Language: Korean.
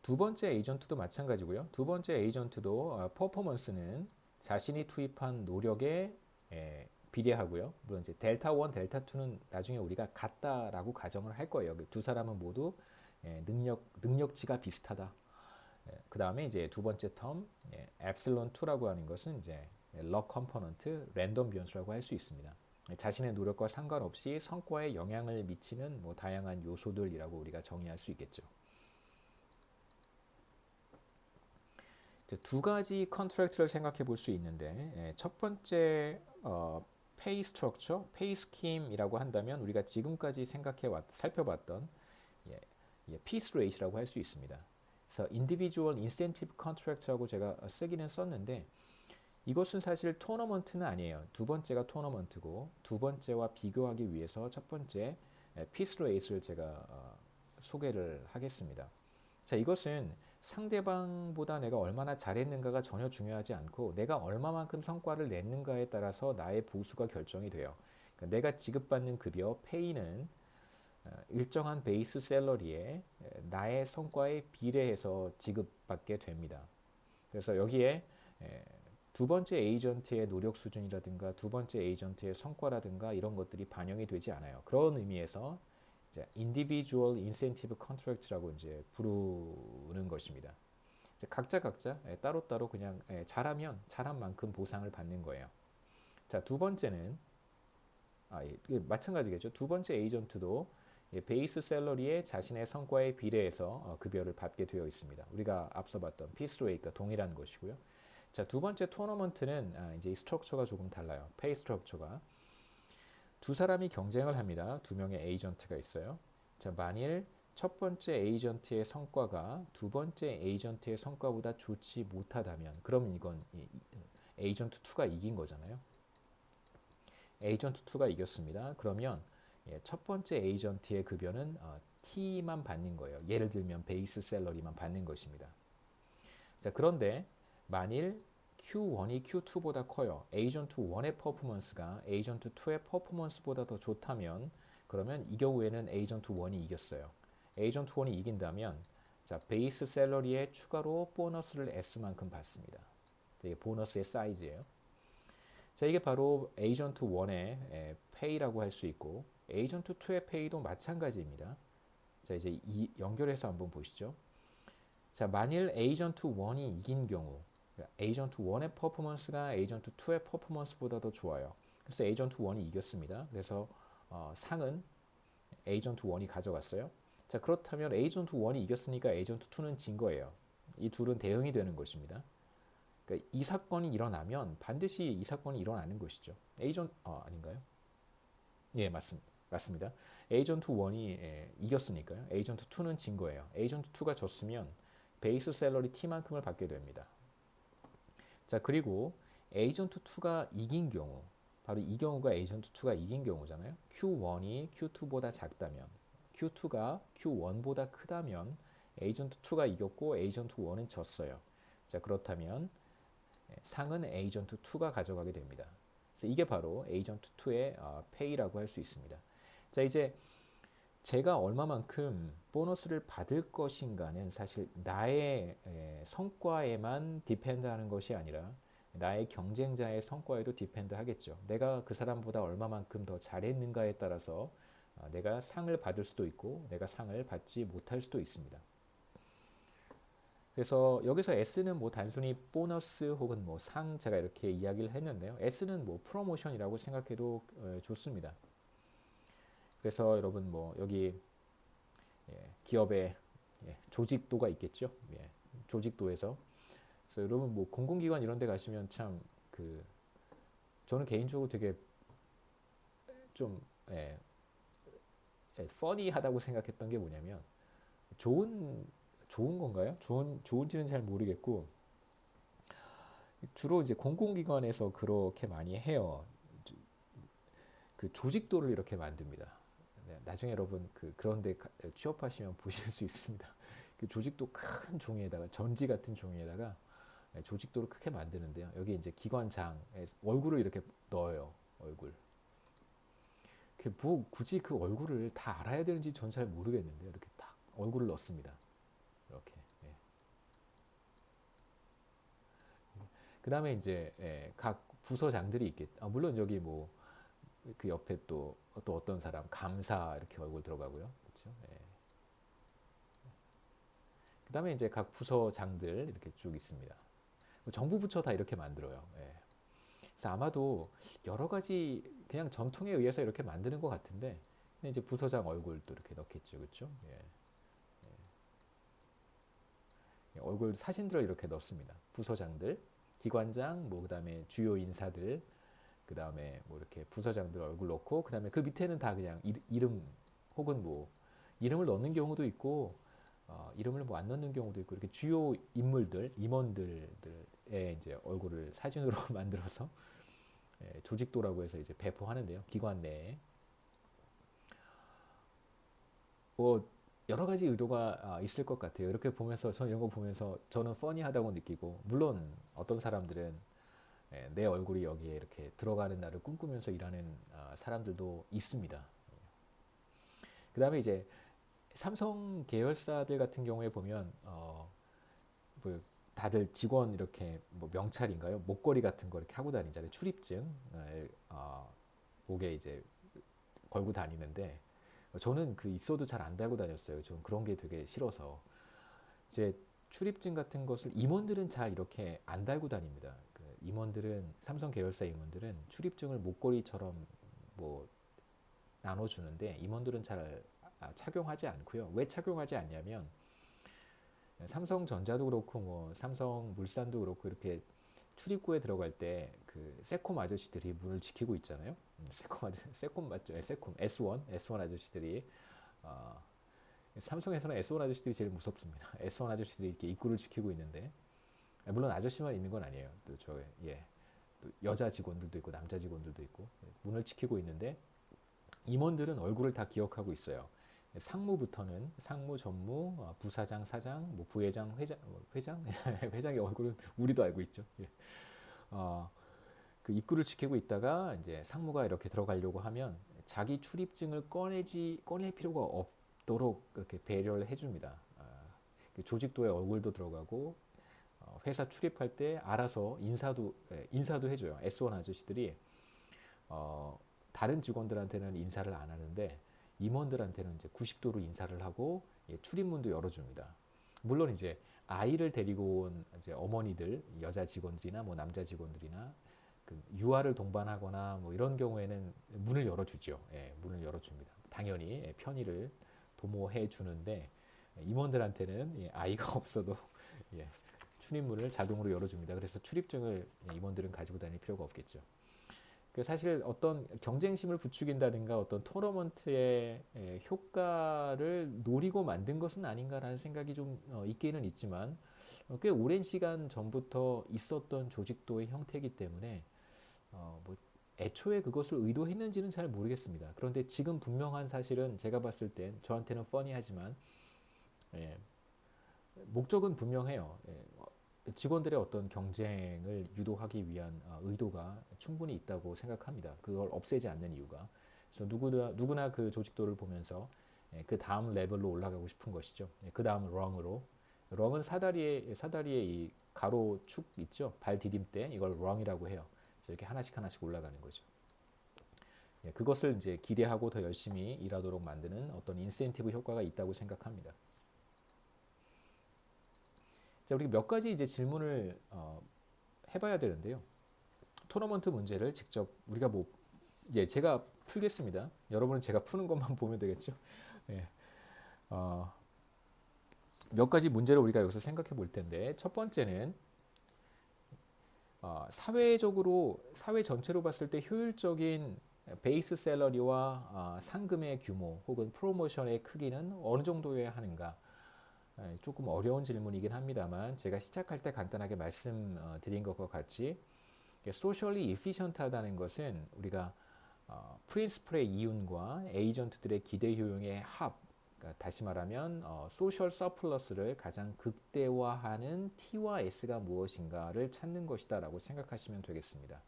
두 번째 에이전트도 마찬가지고요. 두 번째 에이전트도 퍼포먼스는 자신이 투입한 노력에 비례하고요. 물론 이제 델타 1, 델타 2는 나중에 우리가 같다라고 가정을 할 거예요. 두 사람은 모두 능력치가 비슷하다. 그 다음에 이제 두 번째 텀 엡실론 2라고 하는 것은 이제 럭 컴포넌트, 랜덤 변수라고 할 수 있습니다. 자신의 노력과 상관없이 성과에 영향을 미치는 뭐 다양한 요소들이라고 우리가 정의할 수 있겠죠. 두 가지 컨트랙트를 생각해 볼 수 있는데 첫 번째 페이 스트럭처, 페이 스킴이라고 한다면 우리가 지금까지 살펴봤던 피스 레이트라고 할 수 있습니다. 그래서 인디비주얼 인센티브 컨트랙트라고 제가 쓰기는 썼는데 이것은 사실 토너먼트는 아니에요. 두 번째가 토너먼트고 두 번째와 비교하기 위해서 첫 번째 피스 레이트를 제가 소개를 하겠습니다. 자, 이것은 상대방보다 내가 얼마나 잘했는가가 전혀 중요하지 않고 내가 얼마만큼 성과를 냈는가에 따라서 나의 보수가 결정이 돼요. 그러니까 내가 지급받는 급여, 페이는 일정한 베이스 샐러리에 나의 성과에 비례해서 지급받게 됩니다. 그래서 여기에 두 번째 에이전트의 노력 수준이라든가 두 번째 에이전트의 성과라든가 이런 것들이 반영이 되지 않아요. 그런 의미에서 이제 individual incentive contract라고 이제 부르는 것입니다. 각자 따로따로 그냥 잘하면 잘한 만큼 보상을 받는 거예요. 자, 두 번째는 마찬가지겠죠. 두 번째 에이전트도 베이스 샐러리에 자신의 성과에 비례해서 급여를 받게 되어 있습니다. 우리가 앞서 봤던 피스레이트가 동일한 것이고요. 자, 두 번째 토너먼트는 이제 이 스트럭처가 조금 달라요. 페이 스트럭처가 두 사람이 경쟁을 합니다. 두 명의 에이전트가 있어요. 자, 만일 첫 번째 에이전트의 성과가 두 번째 에이전트의 성과보다 좋지 못하다면 그럼 이건 에이전트 2가 이긴 거잖아요. 에이전트 2가 이겼습니다. 그러면 첫 번째 에이전트의 급여는 T만 받는 거예요. 예를 들면 베이스 샐러리만 받는 것입니다. 자, 그런데 만일 Q1이 Q2보다 커요. 에이전트 1의 퍼포먼스가 에이전트 2의 퍼포먼스보다 더 좋다면 그러면 이 경우에는 에이전트 1이 이겼어요. 에이전트 1이 이긴다면 자, 베이스 샐러리에 추가로 보너스를 S만큼 받습니다. 이게 보너스의 사이즈예요. 자, 이게 바로 에이전트 1의 페이라고 할 수 있고 에이전트 2의 페이도 마찬가지입니다. 자, 이제 연결해서 한번 보시죠. 자, 만일 에이전트 1이 이긴 경우 에이전트 1의 퍼포먼스가 에이전트 2의 퍼포먼스보다 더 좋아요. 그래서 에이전트 1이 이겼습니다. 그래서 상은 에이전트 1이 가져갔어요. 자, 그렇다면 에이전트 1이 이겼으니까 에이전트 2는 진 거예요. 이 둘은 대응이 되는 것입니다. 그러니까 이 사건이 일어나면 반드시 이 사건이 일어나는 것이죠. 아닌가요? 예, 맞습니다. 에이전트 1이 이겼으니까요. 에이전트 2는 진 거예요. 에이전트 2가 졌으면 베이스 샐러리 T만큼을 받게 됩니다. 자, 그리고 에이전트 2가 이긴 경우 바로 이 경우가 에이전트 2가 이긴 경우잖아요. Q1이 Q2보다 작다면 Q2가 Q1보다 크다면 에이전트 2가 이겼고 에이전트 1은 졌어요. 자, 그렇다면 상은 에이전트 2가 가져가게 됩니다. 그래서 이게 바로 에이전트 2의 페이라고 할 수 있습니다. 자, 이제 제가 얼마만큼 보너스를 받을 것인가는 사실 나의 성과에만 디펜드하는 것이 아니라 나의 경쟁자의 성과에도 디펜드 하겠죠. 내가 그 사람보다 얼마만큼 더 잘했는가에 따라서 내가 상을 받을 수도 있고 내가 상을 받지 못할 수도 있습니다. 그래서 여기서 S는 뭐 단순히 보너스 혹은 뭐 상 제가 이렇게 이야기를 했는데요. S는 뭐 프로모션이라고 생각해도 좋습니다. 그래서 여러분 뭐 여기 기업의 조직도가 있겠죠. 조직도에서 그래서 여러분 뭐 공공기관 이런 데 가시면 참 저는 개인적으로 되게 좀 퍼니하다고 생각했던 게 뭐냐면 좋은 건가요? 좋은지는 잘 모르겠고 주로 이제 공공기관에서 그렇게 많이 해요. 그 조직도를 이렇게 만듭니다. 나중에 여러분 그런데 취업하시면 보실 수 있습니다. 그 조직도 큰 종이에다가 전지 같은 종이에다가 조직도를 크게 만드는데요. 여기 이제 기관장 얼굴을 이렇게 넣어요. 얼굴. 뭐 굳이 그 얼굴을 다 알아야 되는지 전 잘 모르겠는데 이렇게 딱 얼굴을 넣습니다. 이렇게. 그다음에 이제 각 부서장들이 있겠. 물론 여기 뭐 그 옆에 또 어떤 사람 감사 이렇게 얼굴 들어가고요. 그렇죠? 그다음에 이제 각 부서장들 이렇게 쭉 있습니다. 정부 부처 다 이렇게 만들어요. 그래서 아마도 여러 가지 그냥 전통에 의해서 이렇게 만드는 것 같은데 이제 부서장 얼굴도 이렇게 넣겠죠, 그렇죠? 얼굴 사진들을 이렇게 넣습니다. 부서장들, 기관장, 뭐 그다음에 주요 인사들, 그다음에 뭐 이렇게 부서장들 얼굴 넣고 그다음에 그 밑에는 다 그냥 이름 혹은 뭐 이름을 넣는 경우도 있고 이름을 뭐 안 넣는 경우도 있고 이렇게 주요 인물들, 임원들의 이제 얼굴을 사진으로 만들어서 조직도라고 해서 이제 배포하는데요. 기관 내에 뭐 여러 가지 의도가 있을 것 같아요. 이렇게 보면서 저는 이런 거 보면서 저는 퍼니하다고 느끼고 물론 어떤 사람들은 내 얼굴이 여기에 이렇게 들어가는 날을 꿈꾸면서 일하는 사람들도 있습니다. 그 다음에 이제 삼성 계열사들 같은 경우에 보면 뭐 다들 직원 이렇게 뭐 명찰인가요? 목걸이 같은 거 이렇게 하고 다니잖아요. 출입증 목에 이제 걸고 다니는데 저는 그 있어도 잘 안 달고 다녔어요. 저는 그런 게 되게 싫어서 이제 출입증 같은 것을 임원들은 잘 이렇게 안 달고 다닙니다. 그 임원들은 삼성 계열사 임원들은 출입증을 목걸이처럼 뭐 나눠주는데 임원들은 잘 착용하지 않고요. 왜 착용하지 않냐면 삼성전자도 그렇고 뭐 삼성물산도 그렇고 이렇게 출입구에 들어갈 때 그 세콤 아저씨들이 문을 지키고 있잖아요. 세콤 맞죠? 세콤 S1 아저씨들이 삼성에서는 S1 아저씨들이 제일 무섭습니다. S1 아저씨들이 이렇게 입구를 지키고 있는데 물론 아저씨만 있는 건 아니에요. 또 여자 직원들도 있고 남자 직원들도 있고 문을 지키고 있는데 임원들은 얼굴을 다 기억하고 있어요. 상무부터는 상무, 전무, 부사장, 사장, 뭐 부회장, 회장, 회장의 얼굴은 우리도 알고 있죠. 그 입구를 지키고 있다가 이제 상무가 이렇게 들어가려고 하면 자기 출입증을 꺼낼 필요가 없도록 그렇게 배려를 해줍니다. 그 조직도에 얼굴도 들어가고 회사 출입할 때 알아서 인사도 해줘요. S1 아저씨들이 다른 직원들한테는 인사를 안 하는데 임원들한테는 이제 90도로 인사를 하고 출입문도 열어줍니다. 물론 이제 아이를 데리고 온 이제 어머니들, 여자 직원들이나 뭐 남자 직원들이나 그 유아를 동반하거나 뭐 이런 경우에는 문을 열어주죠. 문을 열어줍니다. 당연히 편의를 도모해 주는데 임원들한테는 아이가 없어도 출입문을 자동으로 열어줍니다. 그래서 출입증을 임원들은 가지고 다닐 필요가 없겠죠. 사실 어떤 경쟁심을 부추긴다든가 어떤 토너먼트의 효과를 노리고 만든 것은 아닌가라는 생각이 좀 있기는 있지만 꽤 오랜 시간 전부터 있었던 조직도의 형태이기 때문에 뭐 애초에 그것을 의도했는지는 잘 모르겠습니다. 그런데 지금 분명한 사실은 제가 봤을 땐 저한테는 퍼니하지만 목적은 분명해요. 직원들의 어떤 경쟁을 유도하기 위한 의도가 충분히 있다고 생각합니다. 그걸 없애지 않는 이유가. 그래서 누구나 그 조직도를 보면서 그 다음 레벨로 올라가고 싶은 것이죠. 그 다음 런으로. 런은 사다리에 이 가로축 있죠. 발 디딤대 이걸 런이라고 해요. 그래서 이렇게 하나씩 올라가는 거죠. 그것을 이제 기대하고 더 열심히 일하도록 만드는 어떤 인센티브 효과가 있다고 생각합니다. 자, 우리 몇 가지 이제 질문을 해봐야 되는데요. 토너먼트 문제를 직접 우리가 제가 풀겠습니다. 여러분은 제가 푸는 것만 보면 되겠죠. 몇 가지 문제를 우리가 여기서 생각해 볼 텐데 첫 번째는 사회 전체로 봤을 때 효율적인 베이스 샐러리와 상금의 규모 혹은 프로모션의 크기는 어느 정도여야 하는가? 조금 어려운 질문이긴 합니다만 제가 시작할 때 간단하게 말씀드린 것과 같이 소셜리 이피션트하다는 것은 우리가 프린시플의 이윤과 에이전트들의 기대 효용의 합, 그러니까 다시 말하면 소셜 서플러스를 가장 극대화하는 T와 S가 무엇인가를 찾는 것이다 라고 생각하시면 되겠습니다.